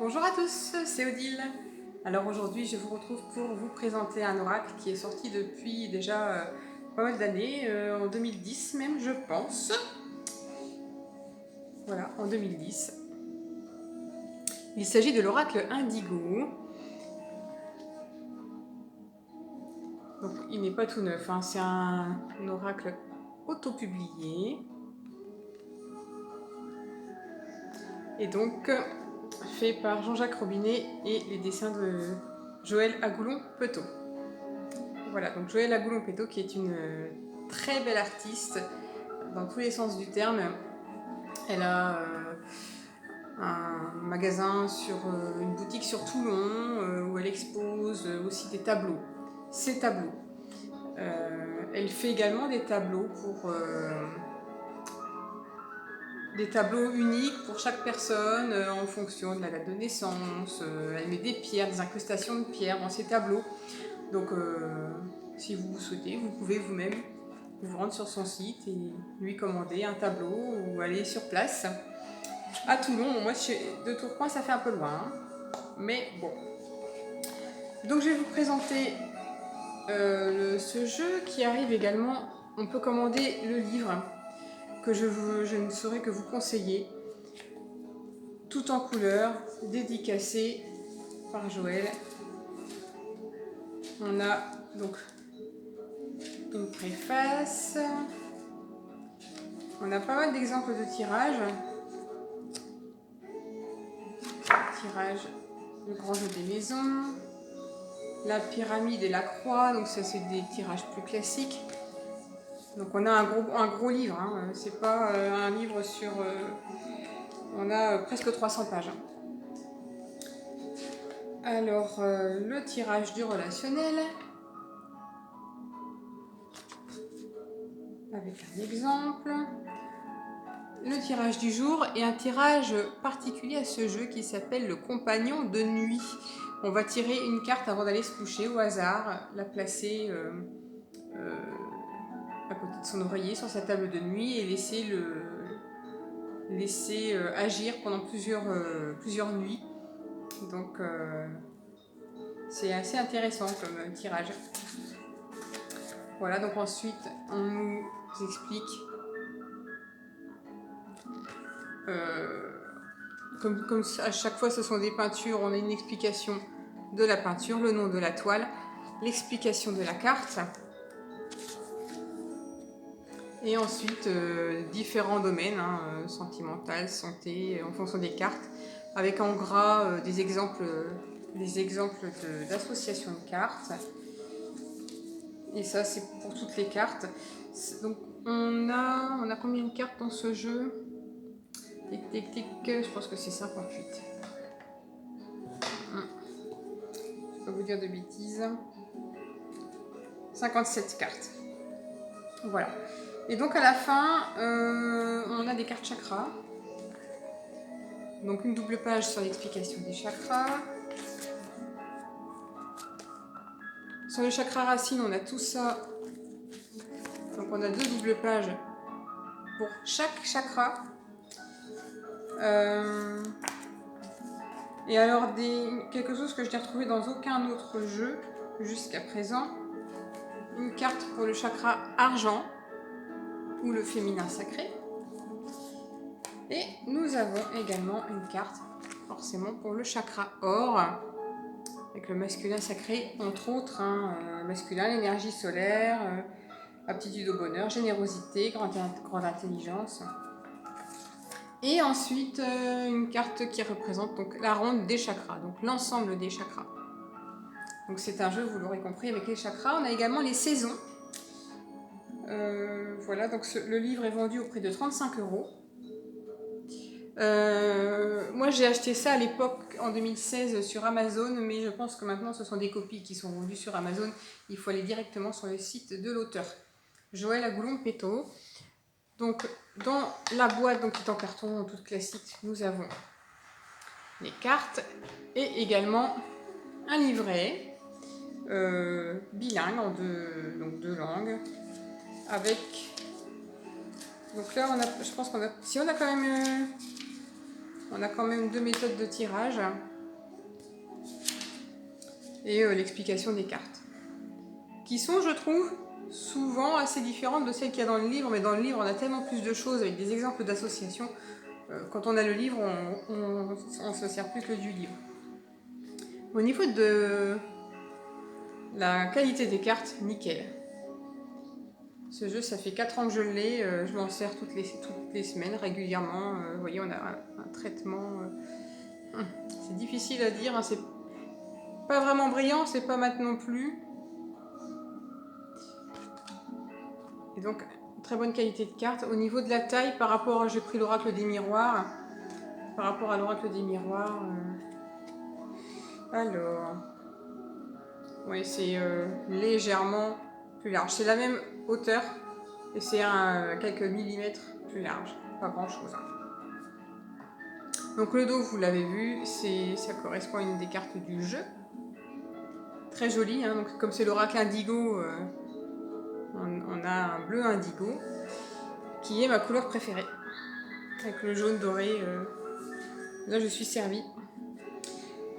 Bonjour à tous, c'est Odile. Alors aujourd'hui je vous retrouve pour vous présenter un oracle qui est sorti depuis déjà pas mal d'années, en 2010 même je pense. Voilà, en 2010. Il s'agit de l'oracle Indigo. Donc il n'est pas tout neuf, hein, c'est un oracle auto-publié. Et donc fait par Jean-Jacques Robinet et les dessins de Joëlle Agoulon-Petot. Voilà, donc Joëlle Agoulon-Petot qui est une très belle artiste dans tous les sens du terme. Elle a un magasin une boutique sur Toulon où elle expose aussi des tableaux. Ses tableaux. Elle fait également des tableaux des tableaux uniques pour chaque personne en fonction de la date de naissance. Elle met des pierres, des incrustations de pierres dans ses tableaux. Donc si vous souhaitez, vous pouvez vous-même vous rendre sur son site et lui commander un tableau ou aller sur place. À Toulon, moi de Tourcoing ça fait un peu loin, hein. Mais bon. Donc je vais vous présenter ce jeu qui arrive également. On peut commander le livre que je ne saurais que vous conseiller, tout en couleur, dédicacé par Joëlle. On a donc une préface. On a pas mal d'exemples de tirages. Tirage, le grand jeu des maisons, la pyramide et la croix, donc ça c'est des tirages plus classiques. Donc on a un gros livre, hein. C'est pas un livre sur... on a presque 300 pages. Alors le tirage du relationnel, avec un exemple. Le tirage du jour et un tirage particulier à ce jeu qui s'appelle le compagnon de nuit. On va tirer une carte avant d'aller se coucher au hasard, la placer à côté de son oreiller sur sa table de nuit et laisser agir pendant plusieurs nuits. Donc c'est assez intéressant comme tirage. Voilà, donc ensuite on nous explique comme à chaque fois ce sont des peintures, on a une explication de la peinture, le nom de la toile, l'explication de la carte. Et ensuite, différents domaines, hein, sentimental, santé, en fonction des cartes, avec en gras des exemples d'associations de cartes. Et ça, c'est pour toutes les cartes. Donc, on a combien de cartes dans ce jeu? Tic, tic, tic, je pense que c'est 58. Je ne vais pas vous dire de bêtises. 57 cartes. Voilà. Et donc à la fin, on a des cartes chakras. Donc une double page sur l'explication des chakras. Sur les chakras racines, on a tout ça. Donc on a deux doubles pages pour chaque chakra. Et alors quelque chose que je n'ai retrouvé dans aucun autre jeu jusqu'à présent. Une carte pour le chakra argent ou le féminin sacré. Et nous avons également une carte forcément pour le chakra or, avec le masculin sacré, entre autres, hein, masculin, l'énergie solaire, aptitude au bonheur, générosité, grande intelligence. Et ensuite, une carte qui représente donc la ronde des chakras, donc l'ensemble des chakras. Donc c'est un jeu, vous l'aurez compris, avec les chakras. On a également les saisons. Voilà, donc le livre est vendu au prix de 35 €. Moi j'ai acheté ça à l'époque en 2016 sur Amazon, mais je pense que maintenant ce sont des copies qui sont vendues sur Amazon. Il faut aller directement sur le site de l'auteur, Joëlle Agoulon-Petot. Donc dans la boîte, donc, qui est en carton toute classique, nous avons les cartes et également un livret bilingue en deux langues, avec... Donc là je pense qu'on a... Si on a quand même... On a quand même deux méthodes de tirage. et l'explication des cartes. Qui sont, je trouve, souvent assez différentes de celles qu'il y a dans le livre, mais dans le livre on a tellement plus de choses avec des exemples d'associations. Quand on a le livre, on se sert plus que du livre. Au niveau de la qualité des cartes, nickel. Ce jeu, ça fait 4 ans que je l'ai, je m'en sers toutes les semaines, régulièrement. Vous voyez, on a un traitement... c'est difficile à dire, hein, c'est pas vraiment brillant, c'est pas mat non plus. Et donc, très bonne qualité de carte. Au niveau de la taille, par rapport à... J'ai pris l'oracle des miroirs. Par rapport à l'oracle des miroirs... Alors... Oui, c'est légèrement plus large. C'est la même hauteur et c'est quelques millimètres plus large. Pas grand chose. Donc le dos, vous l'avez vu, ça correspond à une des cartes du jeu. Très joli, hein. Donc, comme c'est l'oracle indigo, on a un bleu indigo qui est ma couleur préférée. Avec le jaune doré, là je suis servie.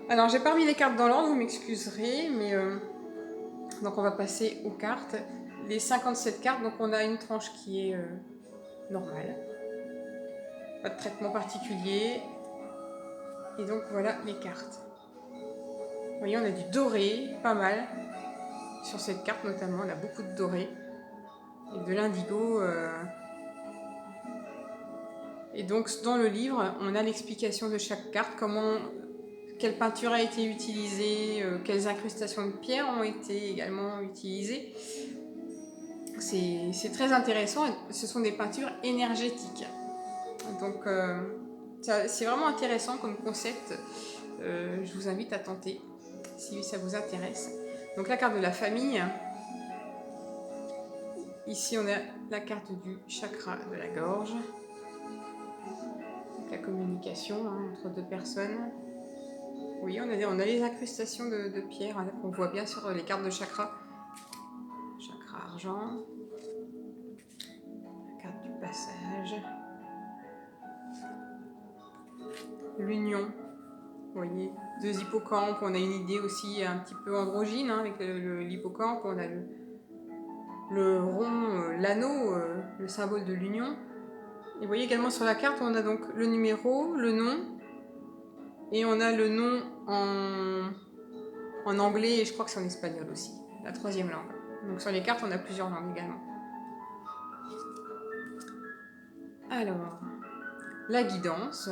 Alors j'ai pas remis les cartes dans l'ordre, vous m'excuserez, mais donc on va passer aux cartes. Les 57 cartes, donc on a une tranche qui est normale. Pas de traitement particulier. Et donc voilà les cartes. Vous voyez, on a du doré, pas mal. Sur cette carte notamment, on a beaucoup de doré. Et de l'indigo. Et donc dans le livre, on a l'explication de chaque carte, quelle peinture a été utilisée, quelles incrustations de pierre ont été également utilisées. C'est très intéressant, ce sont des peintures énergétiques. Donc c'est vraiment intéressant comme concept, je vous invite à tenter si ça vous intéresse. Donc la carte de la famille, ici on a la carte du chakra de la gorge, donc la communication entre deux personnes. Oui, on a les incrustations de pierre qu'on voit bien sur les cartes de chakra. Chakra argent, la carte du passage, l'union. Vous voyez, 2 hippocampes, on a une idée aussi un petit peu androgyne avec l'hippocampe, on a le rond, l'anneau, le symbole de l'union. Et vous voyez également sur la carte, on a donc le numéro, le nom, et on a le nom en anglais, et je crois que c'est en espagnol aussi, la 3e langue. Donc sur les cartes, on a plusieurs langues également. Alors, la guidance,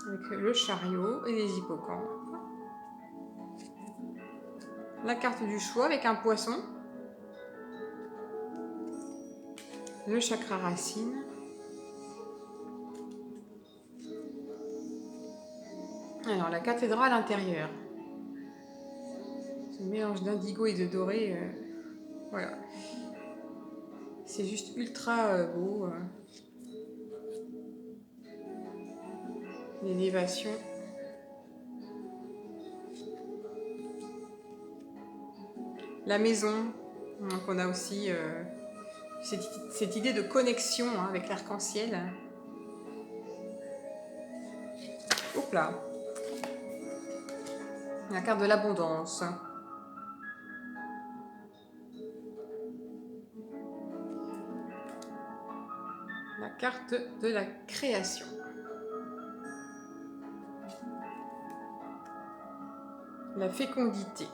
avec le chariot et les hippocampes. La carte du choix avec un poisson. Le chakra racine. Alors, la cathédrale intérieure. Ce mélange d'indigo et de doré, voilà. C'est juste ultra beau. L'élévation. La maison. Donc, on a aussi cette idée de connexion avec l'arc-en-ciel. Hop là. La carte de l'abondance. La carte de la création. La fécondité.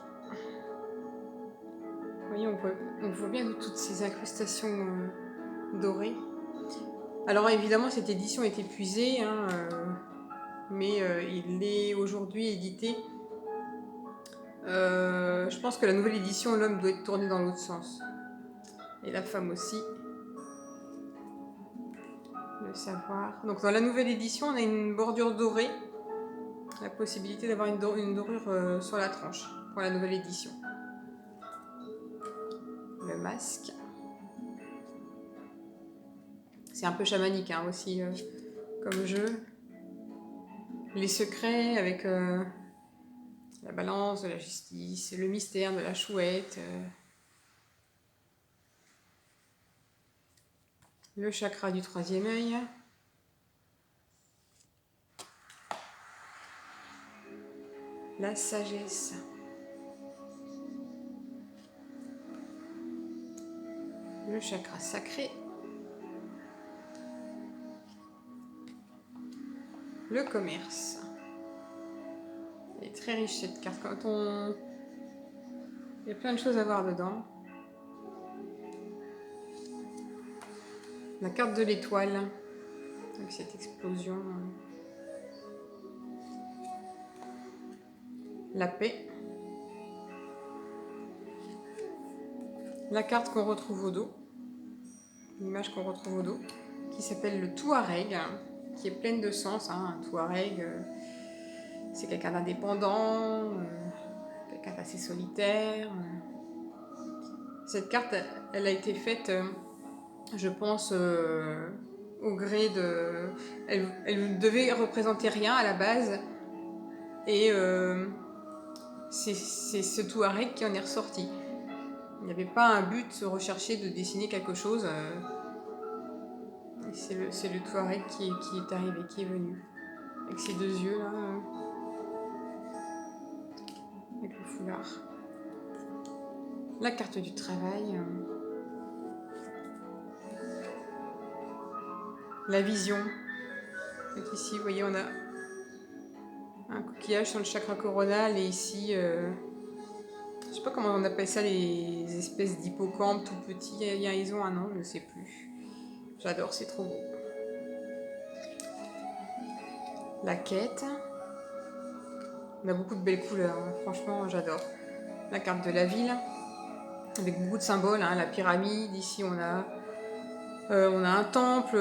Vous voyez, on voit bien toutes ces incrustations dorées. Alors évidemment, cette édition est épuisée, mais il est aujourd'hui édité. Je pense que la nouvelle édition, l'homme doit être tourné dans l'autre sens. Et la femme aussi. Le savoir. Donc dans la nouvelle édition, on a une bordure dorée. La possibilité d'avoir une dorure sur la tranche pour la nouvelle édition. Le masque. C'est un peu chamanique aussi comme jeu. Les secrets avec la balance de la justice, le mystère de la chouette. Le chakra du 3e œil. La sagesse. Le chakra sacré. Le commerce. Elle est très riche cette carte. Il y a plein de choses à voir dedans. La carte de l'étoile. Avec cette explosion. La paix. La carte qu'on retrouve au dos. L'image qu'on retrouve au dos. Qui s'appelle le Touareg. Qui est pleine de sens. Un Touareg, c'est quelqu'un d'indépendant. Quelqu'un d'assez solitaire. Cette carte, elle a été faite, je pense, au gré de... Elle devait représenter rien à la base. Et c'est ce Touareg qui en est ressorti. Il n'y avait pas un but recherché de dessiner quelque chose. C'est le Touareg qui est arrivé, qui est venu. Avec ses deux yeux là. Avec le foulard. La carte du travail. La vision. Donc ici, vous voyez, on a un coquillage sur le chakra coronal et ici, je sais pas comment on appelle ça, les espèces d'hippocampes tout petits. Ils ont un nom, je ne sais plus. J'adore, c'est trop beau. La quête. On a beaucoup de belles couleurs, hein. Franchement, j'adore. La carte de la ville, avec beaucoup de symboles, hein. La pyramide, ici on a un temple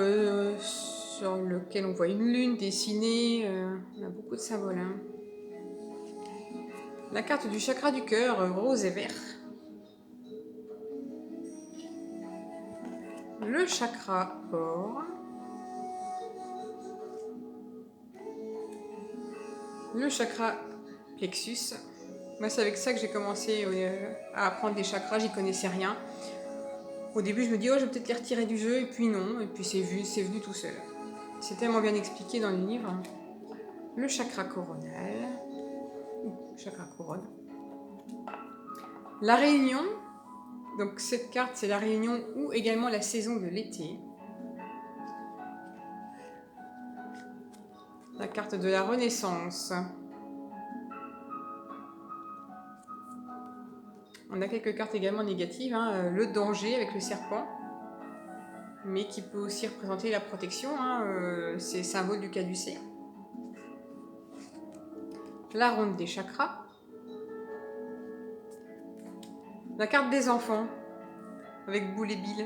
sur lequel on voit une lune dessinée. On a beaucoup de symboles, hein. La carte du chakra du cœur, rose et vert. Le chakra or. Le chakra plexus. Moi, c'est avec ça que j'ai commencé à apprendre des chakras, j'y connaissais rien. Au début, je me dis, oh, je vais peut-être les retirer du jeu, et puis non, et puis c'est venu tout seul. C'est tellement bien expliqué dans le livre. Le chakra coronal. Chakra couronne. La réunion. Donc cette carte, c'est la réunion ou également la saison de l'été. La carte de la renaissance. On a quelques cartes également négatives, hein. Le danger avec le serpent, mais qui peut aussi représenter la protection, hein. C'est symbole du caducée. La ronde des chakras. La carte des enfants, avec Boule et Bill.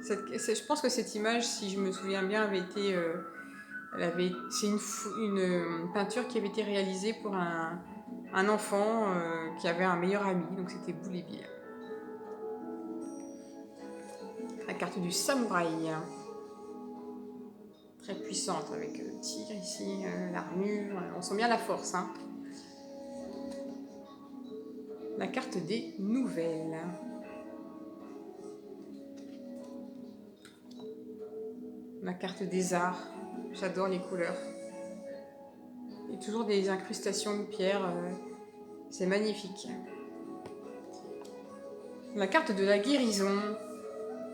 Je pense que cette image, si je me souviens bien, avait été... c'est une peinture qui avait été réalisée pour un enfant qui avait un meilleur ami, donc c'était Boule et Bill. La carte du samouraï, très puissante avec le tigre ici, l'armure, on sent bien la force, hein. La carte des nouvelles. La carte des arts, j'adore les couleurs. Et toujours des incrustations de pierre, c'est magnifique. La carte de la guérison.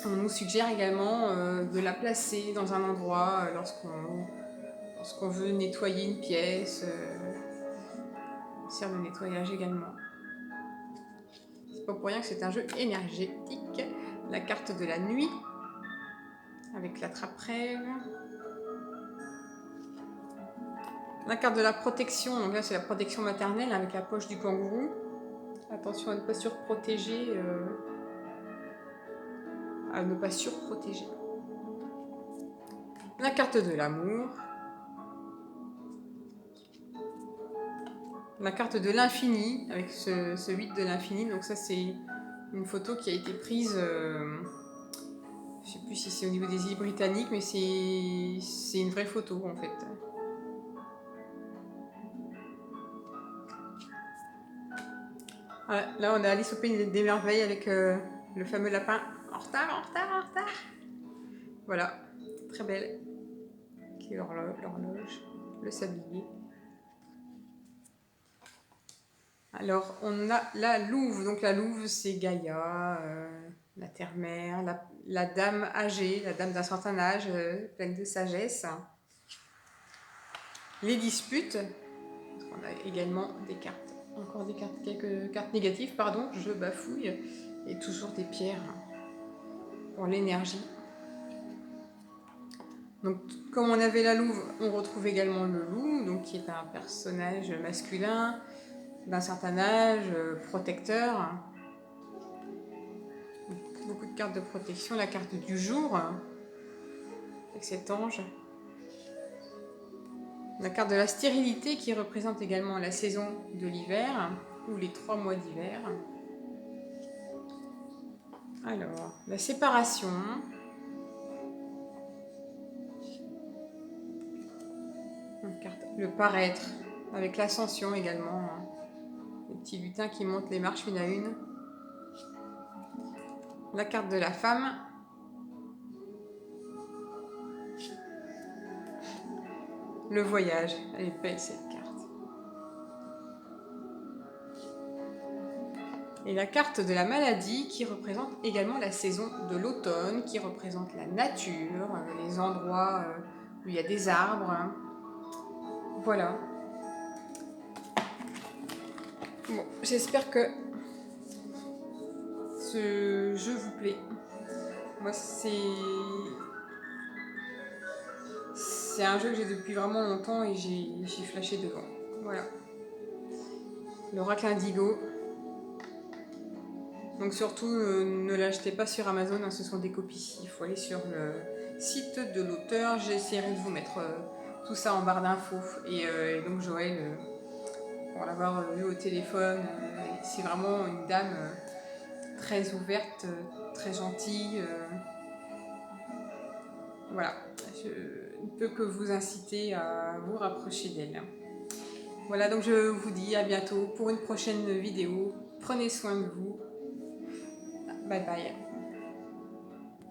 On nous suggère également de la placer dans un endroit lorsqu'on veut nettoyer une pièce. Sert de nettoyage également. C'est pas pour rien que c'est un jeu énergétique. La carte de la nuit, avec l'attrape-rêve. La carte de la protection, donc là c'est la protection maternelle avec la poche du kangourou. Attention à ne pas surprotéger. À ne pas surprotéger. La carte de l'amour. La carte de l'infini, avec ce 8 de l'infini. Donc ça, c'est une photo qui a été prise, je ne sais plus si c'est au niveau des îles Britanniques, mais c'est une vraie photo, en fait. Voilà, là, on a Alice au Pays des Merveilles avec le fameux lapin. En retard, en retard, en retard. Voilà, très belle. Qui est l'horloge, le sablier. Alors, on a la louve. Donc, la louve, c'est Gaïa, la terre-mère, la dame âgée, la dame d'un certain âge, pleine de sagesse. Les disputes, parce qu'on a également des cartes, encore des cartes, quelques cartes négatives, pardon, je bafouille, et toujours des pierres pour l'énergie. Donc, comme on avait la louve, on retrouve également le loup, donc qui est un personnage masculin d'un certain âge, protecteur. Donc, beaucoup de cartes de protection, la carte du jour, avec cet ange. La carte de la stérilité qui représente également la saison de l'hiver, ou les 3 mois d'hiver. Alors, la séparation. Le paraître, avec l'ascension également. Les petits lutins qui montent les marches une à une. La carte de la femme. Le voyage. Elle est belle cette carte. Et la carte de la maladie qui représente également la saison de l'automne, qui représente la nature, les endroits où il y a des arbres. Voilà. Bon, j'espère que ce jeu vous plaît. Moi, c'est un jeu que j'ai depuis vraiment longtemps et j'ai flashé devant. Voilà. L'oracle indigo. Donc surtout, ne l'achetez pas sur Amazon, hein, ce sont des copies. Il faut aller sur le site de l'auteur. J'essaierai de vous mettre tout ça en barre d'infos. Et donc Joël, pour l'avoir vu au téléphone, c'est vraiment une dame très ouverte, très gentille. Voilà, je ne peux que vous inciter à vous rapprocher d'elle. Voilà, donc je vous dis à bientôt pour une prochaine vidéo. Prenez soin de vous. Bye bye.